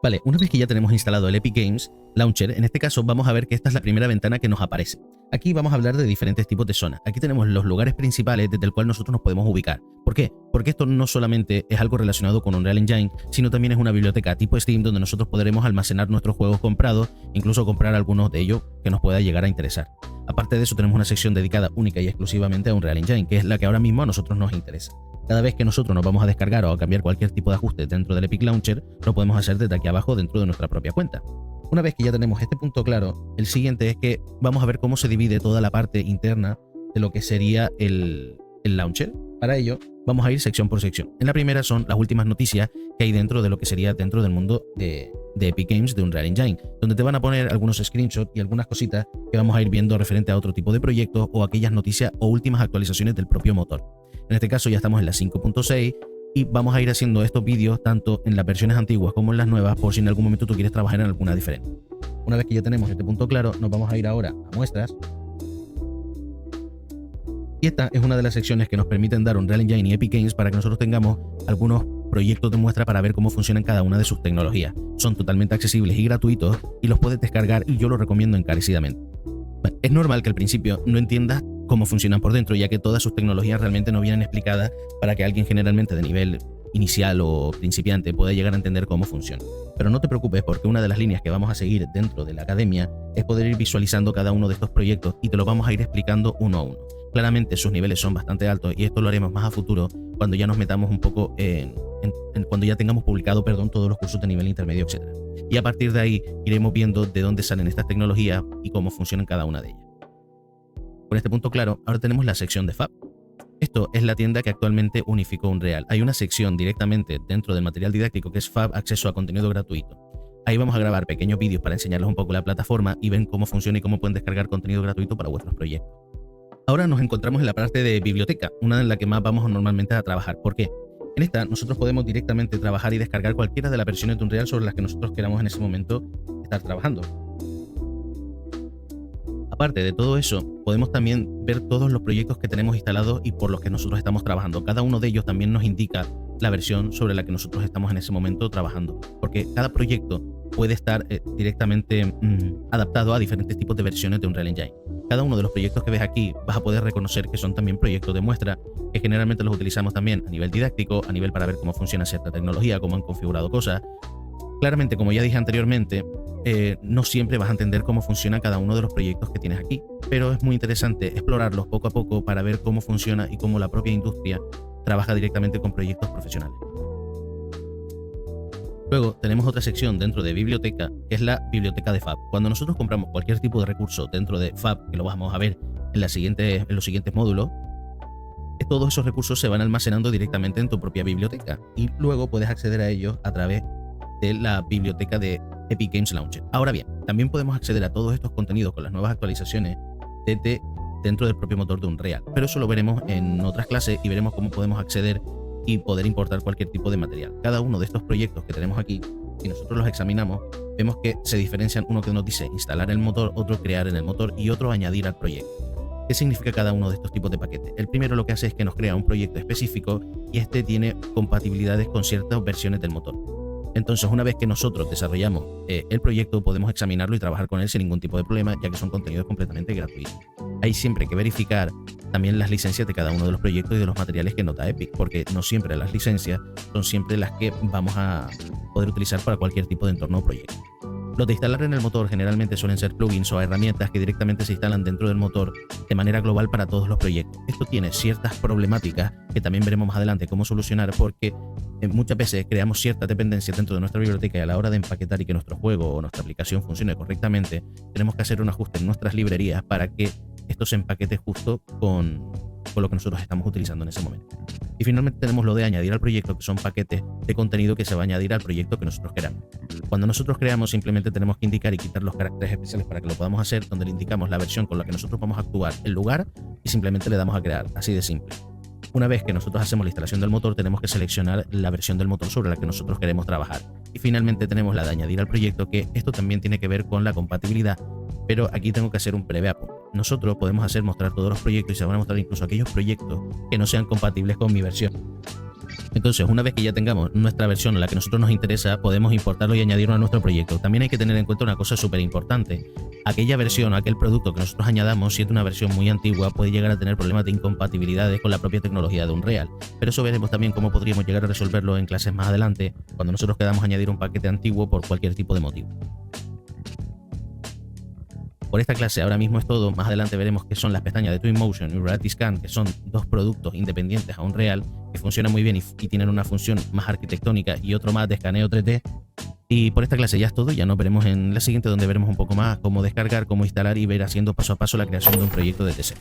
Vale, una vez que ya tenemos instalado el Epic Games Launcher, en este caso vamos a ver que esta es la primera ventana que nos aparece. Aquí vamos a hablar de diferentes tipos de zonas. Aquí tenemos los lugares principales desde el cual nosotros nos podemos ubicar. ¿Por qué? Porque esto no solamente es algo relacionado con Unreal Engine, sino también es una biblioteca tipo Steam donde nosotros podremos almacenar nuestros juegos comprados, incluso comprar algunos de ellos que nos pueda llegar a interesar. Aparte de eso, tenemos una sección dedicada única y exclusivamente a Unreal Engine, que es la que ahora mismo a nosotros nos interesa. Cada vez que nosotros nos vamos a descargar o a cambiar cualquier tipo de ajuste dentro del Epic Launcher, lo podemos hacer desde aquí abajo dentro de nuestra propia cuenta. Una vez que ya tenemos este punto claro, el siguiente es que vamos a ver cómo se divide toda la parte interna de lo que sería el launcher. Para ello, vamos a ir sección por sección. En la primera son las últimas noticias que hay dentro de lo que sería dentro del mundo de Epic Games de Unreal Engine, donde te van a poner algunos screenshots y algunas cositas que vamos a ir viendo referente a otro tipo de proyectos o aquellas noticias o últimas actualizaciones del propio motor. En este caso ya estamos en la 5.6 y vamos a ir haciendo estos vídeos tanto en las versiones antiguas como en las nuevas por si en algún momento tú quieres trabajar en alguna diferente. Una vez que ya tenemos este punto claro, nos vamos a ir ahora a muestras. Y esta es una de las secciones que nos permiten dar Unreal Engine y Epic Games para que nosotros tengamos algunos proyectos de muestra para ver cómo funcionan cada una de sus tecnologías. Son totalmente accesibles y gratuitos y los puedes descargar y yo los recomiendo encarecidamente. Bueno, es normal que al principio no entiendas cómo funcionan por dentro, ya que todas sus tecnologías realmente no vienen explicadas para que alguien generalmente de nivel inicial o principiante pueda llegar a entender cómo funciona. Pero no te preocupes porque una de las líneas que vamos a seguir dentro de la academia es poder ir visualizando cada uno de estos proyectos y te lo vamos a ir explicando uno a uno. Claramente sus niveles son bastante altos y esto lo haremos más a futuro cuando ya nos metamos un poco cuando ya tengamos publicado, todos los cursos de nivel intermedio, etc. Y a partir de ahí iremos viendo de dónde salen estas tecnologías y cómo funcionan cada una de ellas. Con este punto claro, ahora tenemos la sección de Fab. Esto es la tienda que actualmente unificó Unreal. Hay una sección directamente dentro del material didáctico que es Fab, acceso a contenido gratuito. Ahí vamos a grabar pequeños vídeos para enseñarles un poco la plataforma y ven cómo funciona y cómo pueden descargar contenido gratuito para vuestros proyectos. Ahora nos encontramos en la parte de biblioteca, una en la que más vamos normalmente a trabajar. ¿Por qué? En esta nosotros podemos directamente trabajar y descargar cualquiera de las versiones de Unreal sobre las que nosotros queramos en ese momento estar trabajando. Aparte de todo eso, podemos también ver todos los proyectos que tenemos instalados y por los que nosotros estamos trabajando. Cada uno de ellos también nos indica la versión sobre la que nosotros estamos en ese momento trabajando, porque cada proyecto puede estar directamente adaptado a diferentes tipos de versiones de Unreal Engine. Cada uno de los proyectos que ves aquí vas a poder reconocer que son también proyectos de muestra, que generalmente los utilizamos también a nivel didáctico, a nivel para ver cómo funciona cierta tecnología, cómo han configurado cosas. Claramente, como ya dije anteriormente, no siempre vas a entender cómo funciona cada uno de los proyectos que tienes aquí, pero es muy interesante explorarlos poco a poco para ver cómo funciona y cómo la propia industria trabaja directamente con proyectos profesionales. Luego tenemos otra sección dentro de biblioteca, que es la biblioteca de Fab. Cuando nosotros compramos cualquier tipo de recurso dentro de Fab, que lo vamos a ver en los siguientes módulos, todos esos recursos se van almacenando directamente en tu propia biblioteca y luego puedes acceder a ellos a través de la biblioteca de Epic Games Launcher. Ahora bien, también podemos acceder a todos estos contenidos con las nuevas actualizaciones desde dentro del propio motor de Unreal, pero eso lo veremos en otras clases y veremos cómo podemos acceder y poder importar cualquier tipo de material. Cada uno de estos proyectos que tenemos aquí, si nosotros los examinamos, vemos que se diferencian, uno que nos dice instalar el motor, otro crear en el motor y otro añadir al proyecto. ¿Qué significa cada uno de estos tipos de paquetes? El primero lo que hace es que nos crea un proyecto específico y este tiene compatibilidades con ciertas versiones del motor. Entonces, una vez que nosotros desarrollamos el proyecto, podemos examinarlo y trabajar con él sin ningún tipo de problema, ya que son contenidos completamente gratuitos. Hay siempre que verificar también las licencias de cada uno de los proyectos y de los materiales que nota Epic, porque no siempre las licencias son siempre las que vamos a poder utilizar para cualquier tipo de entorno o proyecto. Los de instalar en el motor generalmente suelen ser plugins o herramientas que directamente se instalan dentro del motor de manera global para todos los proyectos. Esto tiene ciertas problemáticas que también veremos más adelante cómo solucionar, porque muchas veces creamos ciertas dependencias dentro de nuestra biblioteca y a la hora de empaquetar y que nuestro juego o nuestra aplicación funcione correctamente, tenemos que hacer un ajuste en nuestras librerías para que esto se empaquete justo con lo que nosotros estamos utilizando en ese momento. Y finalmente tenemos lo de añadir al proyecto, que son paquetes de contenido que se va a añadir al proyecto que nosotros queramos. Cuando nosotros creamos, simplemente tenemos que indicar y quitar los caracteres especiales para que lo podamos hacer, donde le indicamos la versión con la que nosotros vamos a actuar, el lugar, y simplemente le damos a crear, así de simple. Una vez que nosotros hacemos la instalación del motor, tenemos que seleccionar la versión del motor sobre la que nosotros queremos trabajar. Y finalmente tenemos la de añadir al proyecto, que esto también tiene que ver con la compatibilidad, pero aquí tengo que hacer un breve apunte. Nosotros podemos mostrar todos los proyectos y se van a mostrar incluso aquellos proyectos que no sean compatibles con mi versión. Entonces, una vez que ya tengamos nuestra versión, la que a nosotros nos interesa, podemos importarlo y añadirlo a nuestro proyecto. También hay que tener en cuenta una cosa súper importante. Aquella versión, aquel producto que nosotros añadamos, si es una versión muy antigua, puede llegar a tener problemas de incompatibilidades con la propia tecnología de Unreal. Pero eso veremos también cómo podríamos llegar a resolverlo en clases más adelante, cuando nosotros queramos añadir un paquete antiguo por cualquier tipo de motivo. Por esta clase ahora mismo es todo. Más adelante veremos qué son las pestañas de Twinmotion y Reality Scan, que son dos productos independientes a Unreal, que funcionan muy bien y tienen una función más arquitectónica y otro más de escaneo 3D. Y por esta clase ya es todo. Ya nos veremos en la siguiente, donde veremos un poco más cómo descargar, cómo instalar y ver haciendo paso a paso la creación de un proyecto de TC.